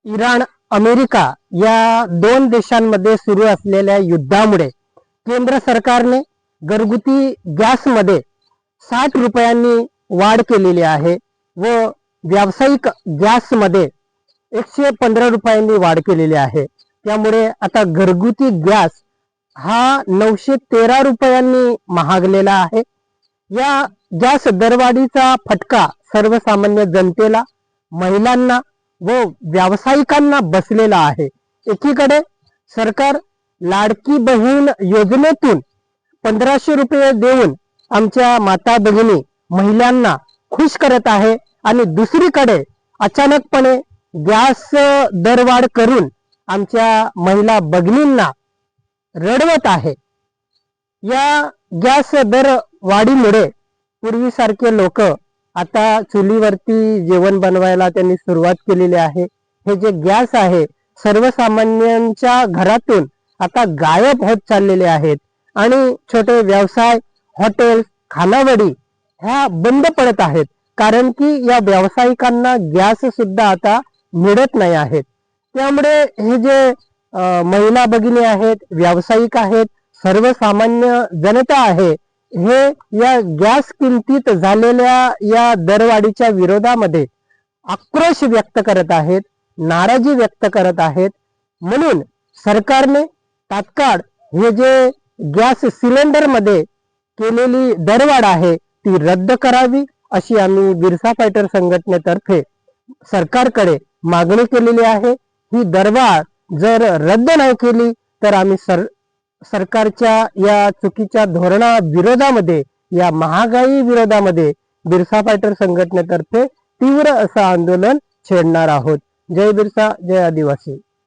Iran America या दोन देशांमध्ये सुरू असलेल्या युद्धामुळे केंद्र सरकारने घरगुती गॅसमध्ये 60 रुपयांनी वाढ केलेली आहे व व्यावसायिक गॅसमध्ये 115 रुपयांनी वाढ केलेली आहे। त्यामुळे आता घरगुती गॅस हा 913 रुपयांनी महागलेला आहे। या गॅस दरवाढीचा फटका सर्वसामान्य जनतेला, महिलांना व व्यावसायिकांना बसलेला आहे। एकीकडे सरकार लाडकी बहीण योजनेतून 1500 रुपये देऊन आमच्या माता भगिनी महिलांना खुश करत आहे आणि दुसरीकडे अचानकपणे गॅस दरवाढ करून आमच्या महिला भगिनींना रडवत आहे। या गॅस दरवाढीमुळे पूर्वीसारखे लोक आता चुलीवरती जेवण बनवायला त्यांनी सुरुवात केलेली आहे। हे जे गॅस आहे सर्वसामान्यांच्या घरातून आता गायब होत चाललेले आहेत आणि छोटे व्यवसाय, हॉटेल, खानावळी ह्या बंद पडत आहेत, कारण की या व्यावसायिकांना गॅस सुद्धा आता मिळत नाही आहेत। त्यामुळे हे जे महिला भगिनी आहेत, व्यावसायिक आहेत, सर्वसामान्य जनता आहे, हे या गॅस किमतीत झालेल्या या दरवाढीच्या विरोधामध्ये आक्रोश व्यक्त करत आहेत, नाराजी व्यक्त करत आहेत। म्हणून सरकारने तात्काळ हे जे गॅस सिलेंडर मध्ये केलेली दरवाढ आहे ती रद्द करावी अशी आम्ही बिरसा फायटर संघटनेतर्फे सरकारकडे मागणी केलेली आहे। ही दरवाढ जर रद्द नाही केली तर आम्ही सरकारच्या या चुकीच्या धोरणा विरोधामध्ये, या महागाई विरोधामध्ये बिरसा फायटर संघटनेतर्फे तीव्र असं आंदोलन छेडणार आहोत। जय बिरसा, जय आदिवासी।